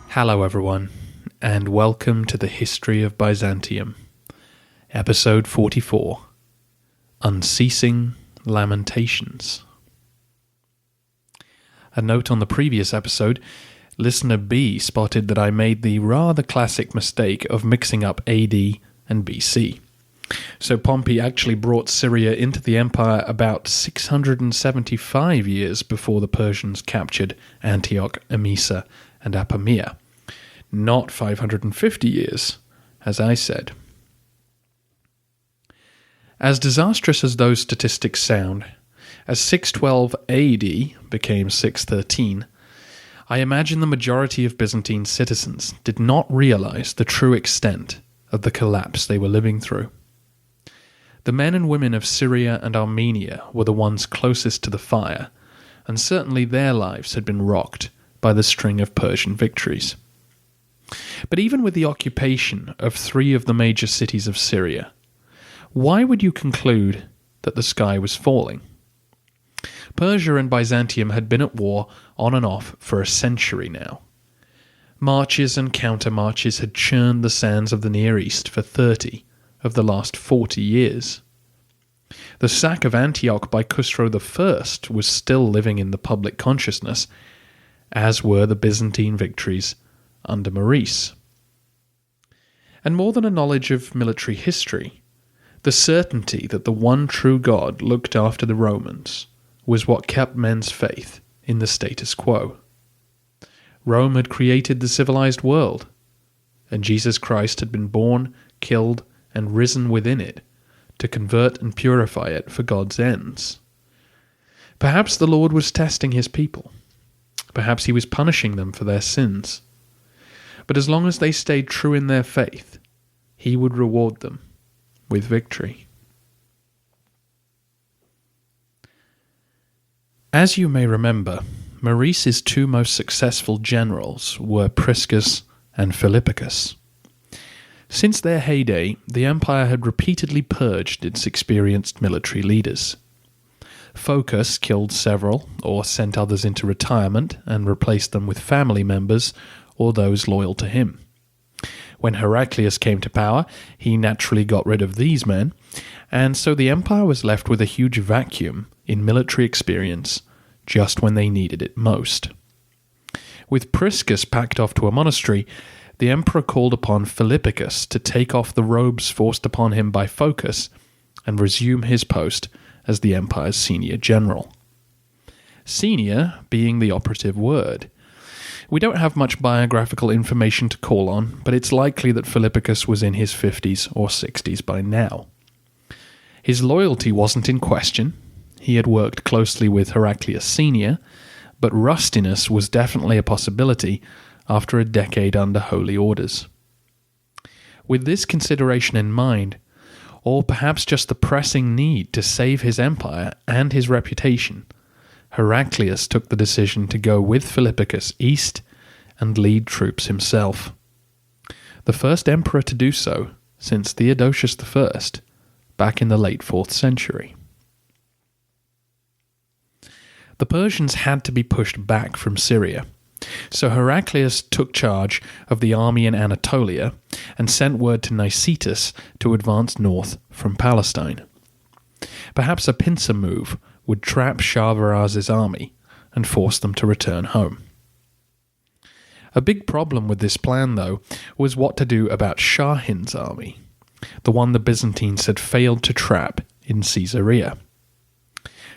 Hello everyone, and welcome to the History of Byzantium, Episode 44, Unceasing Lamentations. A note on the previous episode, listener B spotted that I made the rather classic mistake of mixing up AD and BC. So Pompey actually brought Syria into the empire about 675 years before the Persians captured Antioch, Emesa, and Apamea. Not 550 years, as I said. As disastrous as those statistics sound, as 612 AD became 613, I imagine the majority of Byzantine citizens did not realize the true extent of the collapse they were living through. The men and women of Syria and Armenia were the ones closest to the fire, and certainly their lives had been rocked by the string of Persian victories. But even with the occupation of three of the major cities of Syria, why would you conclude that the sky was falling? Persia and Byzantium had been at war on and off for a century now. Marches and counter-marches had churned the sands of the Near East for 30 of the last 40 years. The sack of Antioch by Khusro I was still living in the public consciousness, as were the Byzantine victories under Maurice. And more than a knowledge of military history, the certainty that the one true God looked after the Romans was what kept men's faith in the status quo. Rome had created the civilized world, and Jesus Christ had been born, killed, and risen within it to convert and purify it for God's ends. Perhaps the Lord was testing his people. Perhaps he was punishing them for their sins. But as long as they stayed true in their faith, he would reward them with victory. As you may remember, Maurice's two most successful generals were Priscus and Philippicus. Since their heyday, the empire had repeatedly purged its experienced military leaders. Phocas killed several, or sent others into retirement and replaced them with family members or those loyal to him. When Heraclius came to power, he naturally got rid of these men, and so the empire was left with a huge vacuum in military experience just when they needed it most. With Priscus packed off to a monastery, the emperor called upon Philippicus to take off the robes forced upon him by Phocas and resume his post as the empire's senior general. Senior being the operative word. We don't have much biographical information to call on, but it's likely that Philippicus was in his 50s or 60s by now. His loyalty wasn't in question. He had worked closely with Heraclius Senior, but rustiness was definitely a possibility after a decade under holy orders. With this consideration in mind, or perhaps just the pressing need to save his empire and his reputation, Heraclius took the decision to go with Philippicus east and lead troops himself. The first emperor to do so since Theodosius I, back in the late 4th century. The Persians had to be pushed back from Syria, so Heraclius took charge of the army in Anatolia and sent word to Nicetas to advance north from Palestine. Perhaps a pincer move would trap Shahrbaraz's army and force them to return home. A big problem with this plan, though, was what to do about Shahin's army, the one the Byzantines had failed to trap in Caesarea.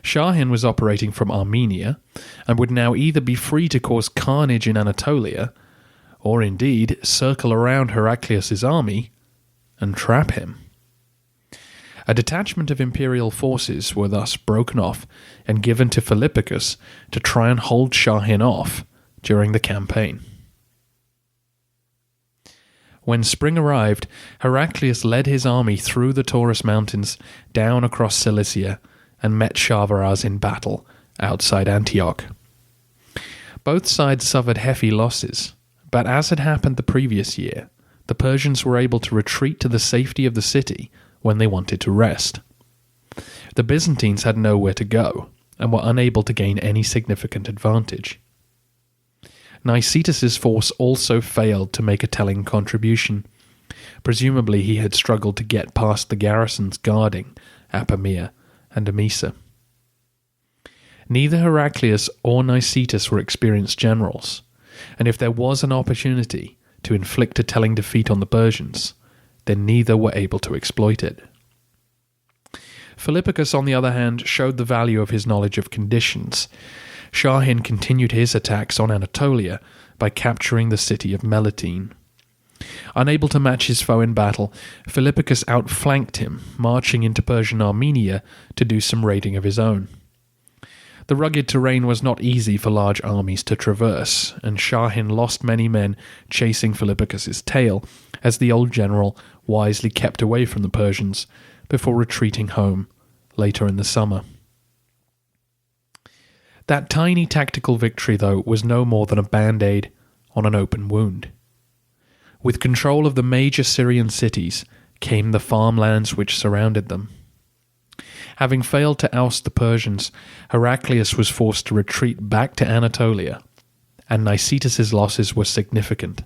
Shahin was operating from Armenia and would now either be free to cause carnage in Anatolia or indeed circle around Heraclius's army and trap him. A detachment of imperial forces were thus broken off and given to Philippicus to try and hold Shahin off during the campaign. When spring arrived, Heraclius led his army through the Taurus Mountains, down across Cilicia, and met Shahrbaraz in battle outside Antioch. Both sides suffered hefty losses, but as had happened the previous year, the Persians were able to retreat to the safety of the city when they wanted to rest. The Byzantines had nowhere to go and were unable to gain any significant advantage. Nicetas's force also failed to make a telling contribution. Presumably he had struggled to get past the garrisons guarding Apamea and Emesa. Neither Heraclius or Nicetas were experienced generals, and if there was an opportunity to inflict a telling defeat on the Persians, then neither were able to exploit it. Philippicus, on the other hand, showed the value of his knowledge of conditions. Shahin continued his attacks on Anatolia by capturing the city of Melitene. Unable to match his foe in battle, Philippicus outflanked him, marching into Persian Armenia to do some raiding of his own. The rugged terrain was not easy for large armies to traverse, and Shahin lost many men chasing Philippicus's tail, as the old general wisely kept away from the Persians before retreating home later in the summer. That tiny tactical victory, though, was no more than a band-aid on an open wound. With control of the major Syrian cities came the farmlands which surrounded them. Having failed to oust the Persians, Heraclius was forced to retreat back to Anatolia, and Nicetas's losses were significant,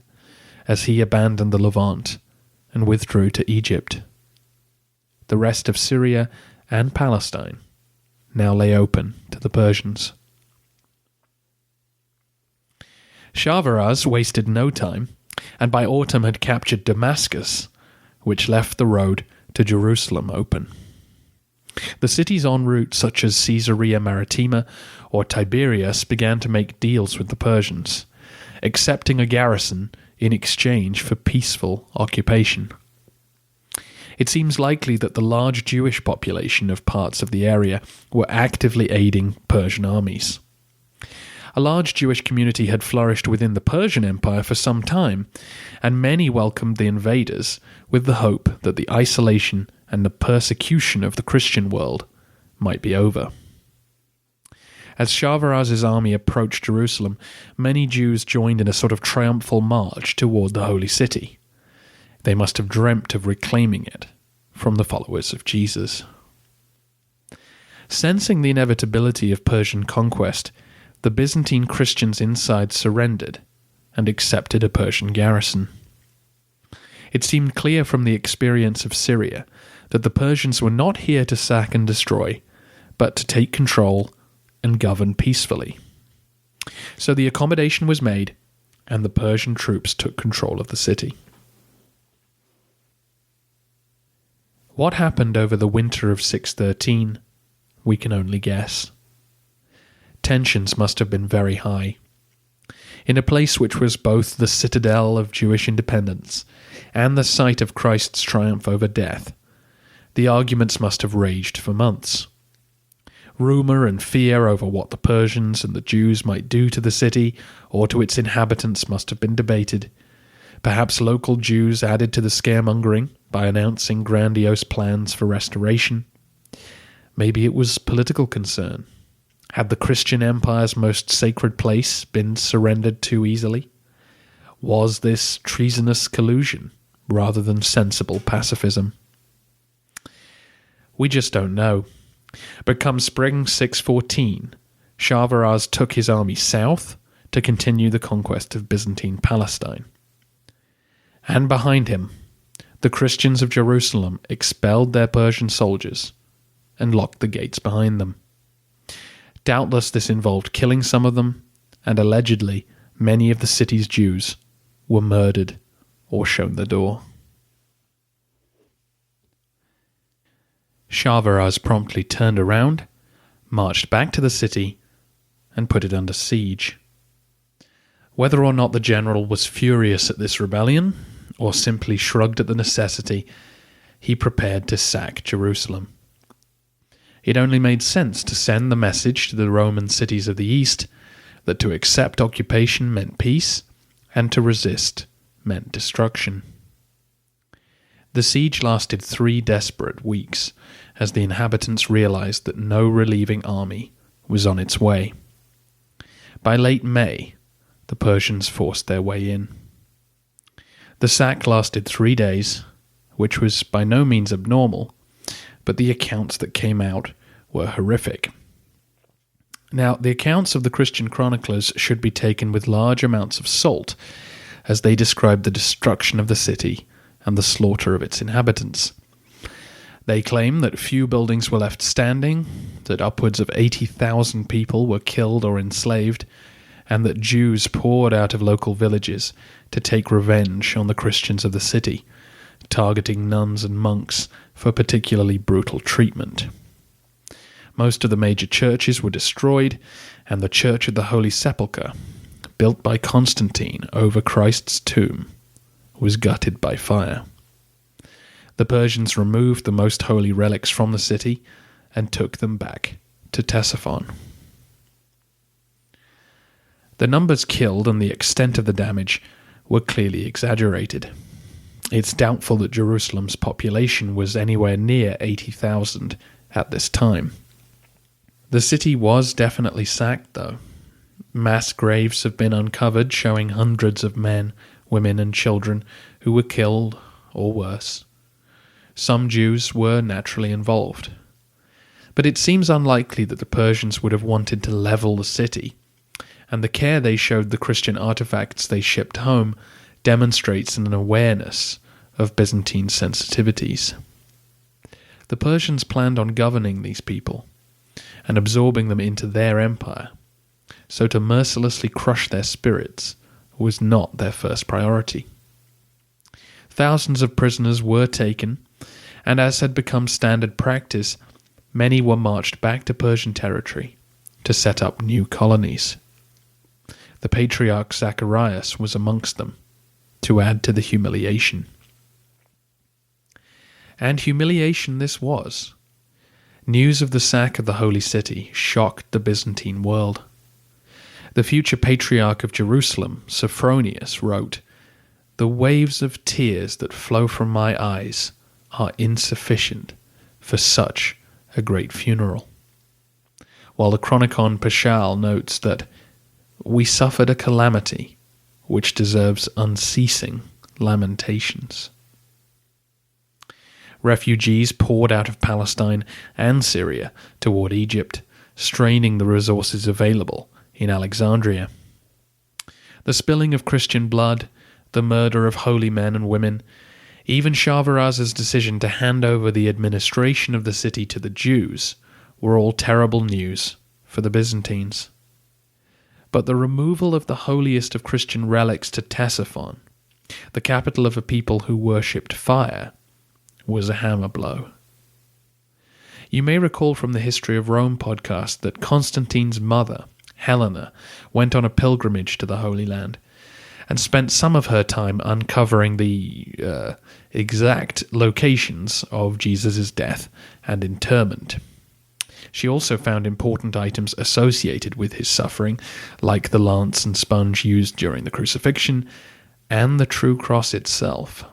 as he abandoned the Levant and withdrew to Egypt. The rest of Syria and Palestine now lay open to the Persians. Shahrbaraz wasted no time, and by autumn had captured Damascus, which left the road to Jerusalem open. The cities en route, such as Caesarea Maritima or Tiberias, began to make deals with the Persians, accepting a garrison in exchange for peaceful occupation. It seems likely that the large Jewish population of parts of the area were actively aiding Persian armies. A large Jewish community had flourished within the Persian Empire for some time, and many welcomed the invaders with the hope that the isolation and the persecution of the Christian world might be over. As Shahrbaraz's army approached Jerusalem, many Jews joined in a sort of triumphal march toward the holy city. They must have dreamt of reclaiming it from the followers of Jesus. Sensing the inevitability of Persian conquest, the Byzantine Christians inside surrendered and accepted a Persian garrison. It seemed clear from the experience of Syria that the Persians were not here to sack and destroy, but to take control and govern peacefully. So the accommodation was made, and the Persian troops took control of the city. What happened over the winter of 613, we can only guess. Tensions must have been very high. In a place which was both the citadel of Jewish independence and the site of Christ's triumph over death, the arguments must have raged for months. Rumour and fear over what the Persians and the Jews might do to the city or to its inhabitants must have been debated. Perhaps local Jews added to the scaremongering by announcing grandiose plans for restoration. Maybe it was political concern. Had the Christian Empire's most sacred place been surrendered too easily? Was this treasonous collusion rather than sensible pacifism? We just don't know. But come spring 614, Shahrbaraz took his army south to continue the conquest of Byzantine Palestine. And behind him, the Christians of Jerusalem expelled their Persian soldiers and locked the gates behind them. Doubtless this involved killing some of them, and allegedly many of the city's Jews were murdered or shown the door. Shahrbaraz promptly turned around, marched back to the city, and put it under siege. Whether or not the general was furious at this rebellion, or simply shrugged at the necessity, he prepared to sack Jerusalem. It only made sense to send the message to the Roman cities of the East that to accept occupation meant peace, and to resist meant destruction. The siege lasted 3 desperate weeks, as the inhabitants realized that no relieving army was on its way. By late May, the Persians forced their way in. The sack lasted 3 days, which was by no means abnormal. but the accounts that came out were horrific. Now, the accounts of the Christian chroniclers should be taken with large amounts of salt, as they describe the destruction of the city and the slaughter of its inhabitants. They claim that few buildings were left standing, that upwards of 80,000 people were killed or enslaved, and that Jews poured out of local villages to take revenge on the Christians of the city, targeting nuns and monks for particularly brutal treatment. Most of the major churches were destroyed, and the Church of the Holy Sepulchre, built by Constantine over Christ's tomb, was gutted by fire. The Persians removed the most holy relics from the city and took them back to Ctesiphon. The numbers killed and the extent of the damage were clearly exaggerated. It's doubtful that Jerusalem's population was anywhere near 80,000 at this time. The city was definitely sacked, though. Mass graves have been uncovered showing hundreds of men, women, and children who were killed or worse. Some Jews were naturally involved. But it seems unlikely that the Persians would have wanted to level the city, and the care they showed the Christian artifacts they shipped home demonstrates an awareness of Byzantine sensitivities. The Persians planned on governing these people and absorbing them into their empire, so to mercilessly crush their spirits was not their first priority. Thousands of prisoners were taken, and as had become standard practice, many were marched back to Persian territory to set up new colonies. The patriarch Zacharias was amongst them, to add to the humiliation. And humiliation this was. News of the sack of the Holy City shocked the Byzantine world. The future patriarch of Jerusalem, Sophronius, wrote, "The waves of tears that flow from my eyes are insufficient for such a great funeral." While the Chronicon Paschal notes that we suffered a calamity which deserves unceasing lamentations. Refugees poured out of Palestine and Syria toward Egypt, straining the resources available in Alexandria. The spilling of Christian blood, the murder of holy men and women, even Shahrbaraz's decision to hand over the administration of the city to the Jews were all terrible news for the Byzantines. But the removal of the holiest of Christian relics to Ctesiphon, the capital of a people who worshipped fire, was a hammer blow. You may recall from the History of Rome podcast that Constantine's mother, Helena, went on a pilgrimage to the Holy Land and spent some of her time uncovering the exact locations of Jesus' death and interment. She also found important items associated with his suffering, like the lance and sponge used during the crucifixion, and the true cross itself.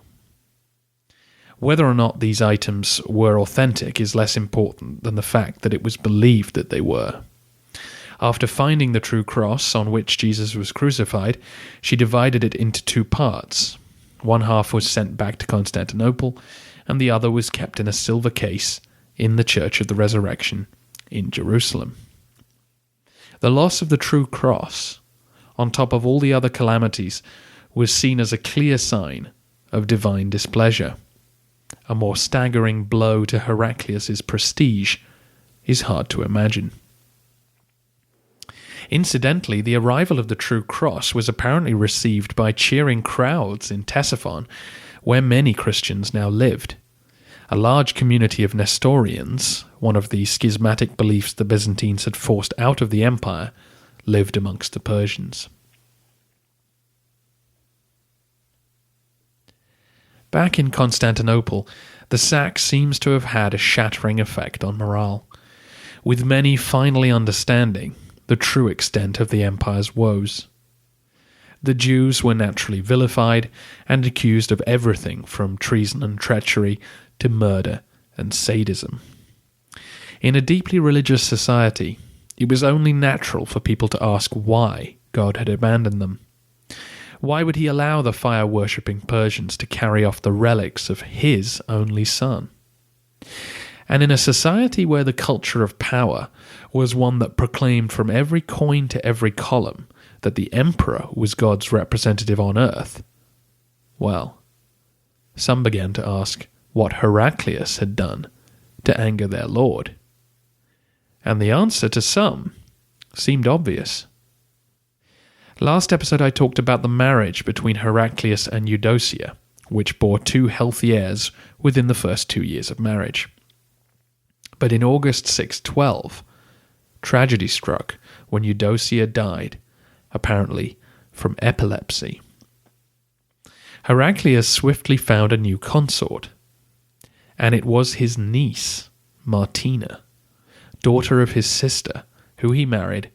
Whether or not these items were authentic is less important than the fact that it was believed that they were. After finding the true cross on which Jesus was crucified, she divided it into two parts. One half was sent back to Constantinople, and the other was kept in a silver case in the Church of the Resurrection in Jerusalem. The loss of the true cross, on top of all the other calamities, was seen as a clear sign of divine displeasure. A more staggering blow to Heraclius' prestige is hard to imagine. Incidentally, the arrival of the true cross was apparently received by cheering crowds in Ctesiphon, where many Christians now lived. A large community of Nestorians, one of the schismatic beliefs the Byzantines had forced out of the empire, lived amongst the Persians. Back in Constantinople, the sack seems to have had a shattering effect on morale, with many finally understanding the true extent of the empire's woes. The Jews were naturally vilified and accused of everything from treason and treachery to murder and sadism. In a deeply religious society, it was only natural for people to ask why God had abandoned them. Why would he allow the fire-worshipping Persians to carry off the relics of his only son? And in a society where the culture of power was one that proclaimed from every coin to every column that the emperor was God's representative on earth, well, some began to ask what Heraclius had done to anger their lord. And the answer to some seemed obvious. Last episode I talked about the marriage between Heraclius and Eudocia, which bore 2 healthy heirs within the first 2 years of marriage. But in August 612, tragedy struck when Eudocia died, apparently from epilepsy. Heraclius swiftly found a new consort, and it was his niece, Martina, daughter of his sister, who he married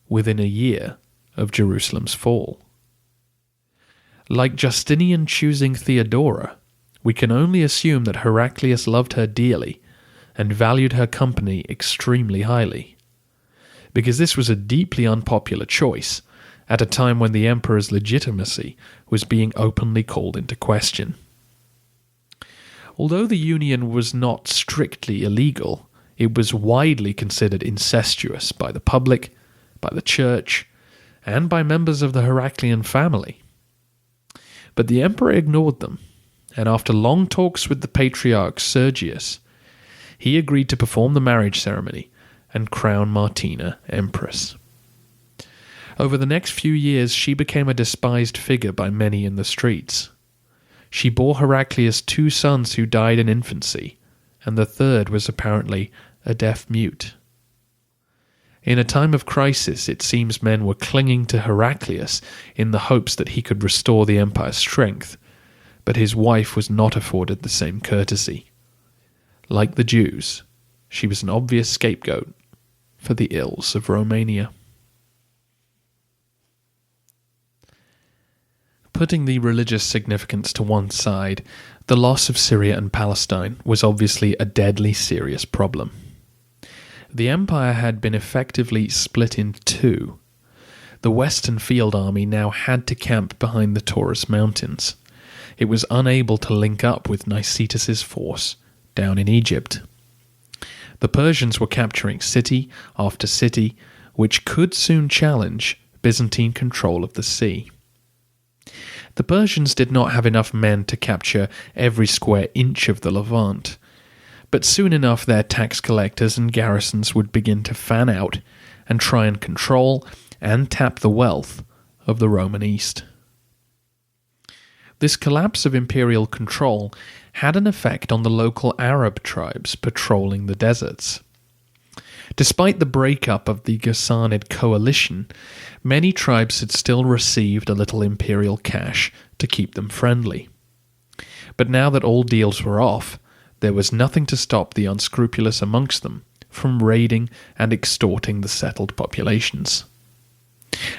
within a year of Jerusalem's fall. Like Justinian choosing Theodora, we can only assume that Heraclius loved her dearly and valued her company extremely highly, because this was a deeply unpopular choice at a time when the emperor's legitimacy was being openly called into question. Although the union was not strictly illegal, it was widely considered incestuous by the public, by the church, and by members of the Heraclian family. But the emperor ignored them, and after long talks with the patriarch Sergius, he agreed to perform the marriage ceremony and crown Martina empress. Over the next few years, she became a despised figure by many in the streets. She bore Heraclius 2 sons who died in infancy, and the third was apparently a deaf mute. In a time of crisis, it seems men were clinging to Heraclius in the hopes that he could restore the empire's strength, but his wife was not afforded the same courtesy. Like the Jews, she was an obvious scapegoat for the ills of Romania. Putting the religious significance to one side, the loss of Syria and Palestine was obviously a deadly serious problem. The empire had been effectively split in 2. The Western Field Army now had to camp behind the Taurus Mountains. It was unable to link up with Nicetas's force down in Egypt. The Persians were capturing city after city, which could soon challenge Byzantine control of the sea. The Persians did not have enough men to capture every square inch of the Levant, but soon enough their tax collectors and garrisons would begin to fan out and try and control and tap the wealth of the Roman East. This collapse of imperial control had an effect on the local Arab tribes patrolling the deserts. Despite the breakup of the Ghassanid coalition, many tribes had still received a little imperial cash to keep them friendly. But now that all deals were off, there was nothing to stop the unscrupulous amongst them from raiding and extorting the settled populations.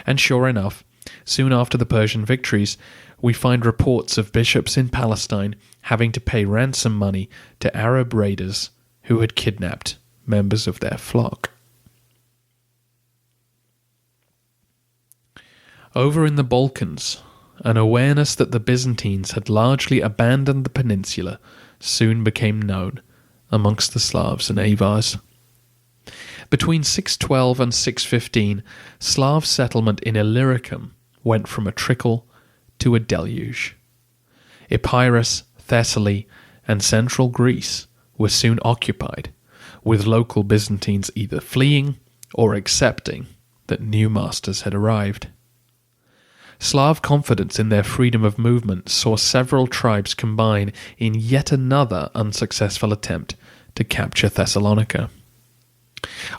And sure enough, soon after the Persian victories, we find reports of bishops in Palestine having to pay ransom money to Arab raiders who had kidnapped members of their flock. Over in the Balkans, an awareness that the Byzantines had largely abandoned the peninsula soon became known amongst the Slavs and Avars. Between 612 and 615, Slav settlement in Illyricum went from a trickle to a deluge. Epirus, Thessaly, and central Greece were soon occupied, with local Byzantines either fleeing or accepting that new masters had arrived. Slav confidence in their freedom of movement saw several tribes combine in yet another unsuccessful attempt to capture Thessalonica.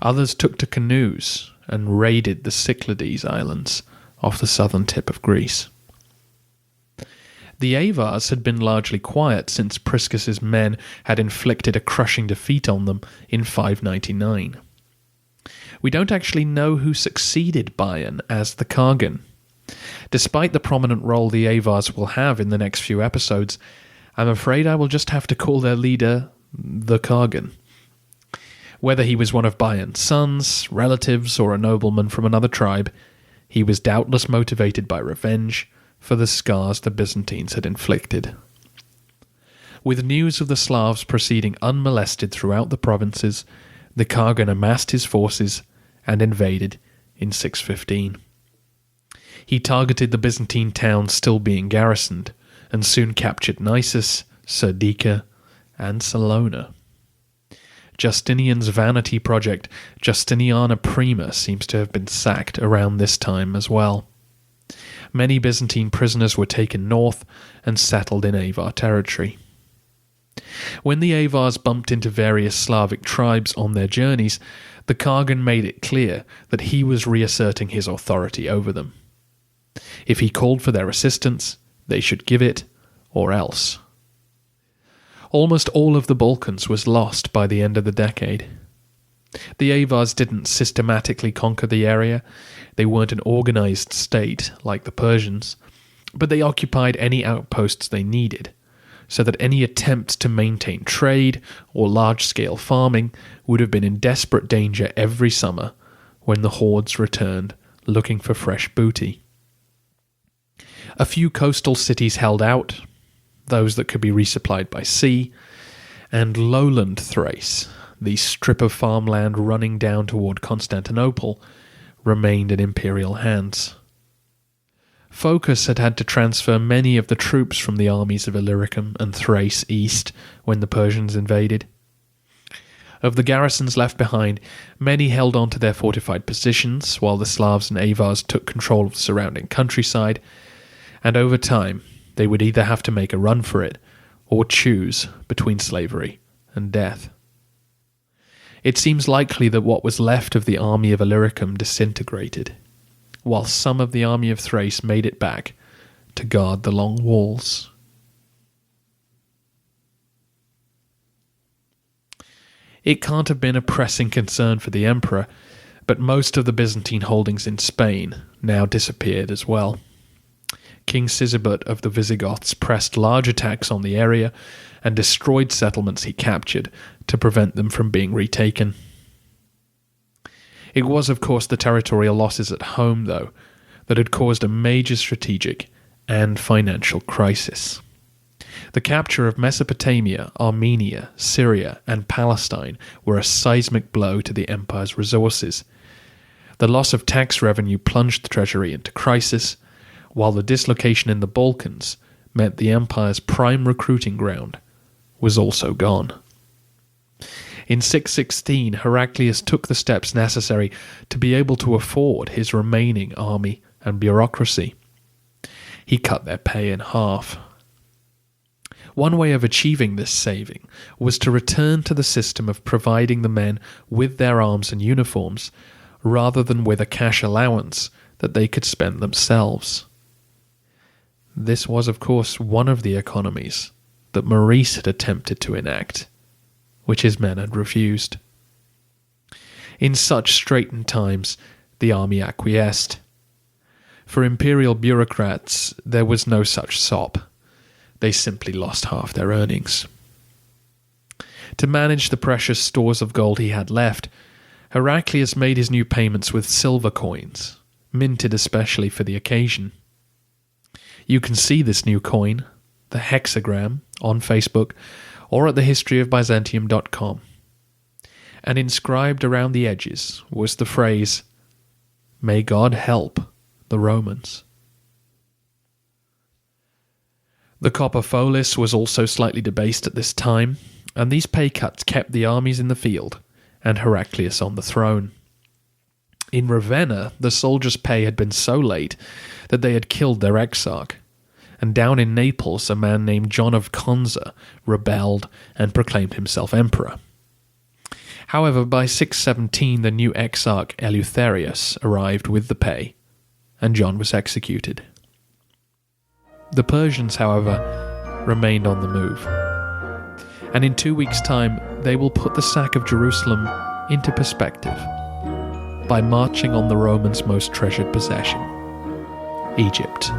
Others took to canoes and raided the Cyclades Islands off the southern tip of Greece. The Avars had been largely quiet since Priscus's men had inflicted a crushing defeat on them in 599. We don't actually know who succeeded Bion as the Khagan. Despite the prominent role the Avars will have in the next few episodes, I'm afraid I will just have to call their leader the Khagan. Whether he was one of Bion's sons, relatives, or a nobleman from another tribe, he was doubtless motivated by revenge for the scars the Byzantines had inflicted. With news of the Slavs proceeding unmolested throughout the provinces, the Khagan amassed his forces and invaded in 615. He targeted the Byzantine towns still being garrisoned, and soon captured Nisus, Serdica, and Salona. Justinian's vanity project, Justiniana Prima, seems to have been sacked around this time as well. Many Byzantine prisoners were taken north and settled in Avar territory. When the Avars bumped into various Slavic tribes on their journeys, the Khagan made it clear that he was reasserting his authority over them. If he called for their assistance, they should give it, or else. Almost all of the Balkans was lost by the end of the decade. The Avars didn't systematically conquer the area. They weren't an organized state like the Persians, but they occupied any outposts they needed, so that any attempt to maintain trade or large-scale farming would have been in desperate danger every summer when the hordes returned looking for fresh booty. A few coastal cities held out, those that could be resupplied by sea, and lowland Thrace, the strip of farmland running down toward Constantinople, remained in imperial hands. Phocas had to transfer many of the troops from the armies of Illyricum and Thrace east when the Persians invaded. Of the garrisons left behind, many held on to their fortified positions, while the Slavs and Avars took control of the surrounding countryside, and over time they would either have to make a run for it or choose between slavery and death. It seems likely that what was left of the army of Illyricum disintegrated, while some of the army of Thrace made it back to guard the long walls. It can't have been a pressing concern for the emperor, but most of the Byzantine holdings in Spain now disappeared as well. King Sigebert of the Visigoths pressed large attacks on the area and destroyed settlements he captured to prevent them from being retaken. It was, of course, the territorial losses at home, though, that had caused a major strategic and financial crisis. The capture of Mesopotamia, Armenia, Syria, and Palestine were a seismic blow to the empire's resources. The loss of tax revenue plunged the treasury into crisis, while the dislocation in the Balkans meant the empire's prime recruiting ground was also gone. In 616, Heraclius took the steps necessary to be able to afford his remaining army and bureaucracy. He cut their pay in half. One way of achieving this saving was to return to the system of providing the men with their arms and uniforms, rather than with a cash allowance that they could spend themselves. This was, of course, one of the economies that Maurice had attempted to enact, which his men had refused. In such straitened times, the army acquiesced. For imperial bureaucrats, there was no such sop. They simply lost half their earnings. To manage the precious stores of gold he had left, Heraclius made his new payments with silver coins, minted especially for the occasion. You can see this new coin, the hexagram, on Facebook or at thehistoryofbyzantium.com. And inscribed around the edges was the phrase, "May God help the Romans." The copper folis was also slightly debased at this time, and these pay cuts kept the armies in the field and Heraclius on the throne. In Ravenna, the soldiers' pay had been so late that they had killed their exarch, and down in Naples a man named John of Conza rebelled and proclaimed himself emperor. However, by 617 the new exarch Eleutherius arrived with the pay, and John was executed. The Persians, however, remained on the move, and in 2 weeks' time they will put the sack of Jerusalem into perspective by marching on the Romans' most treasured possession, Egypt.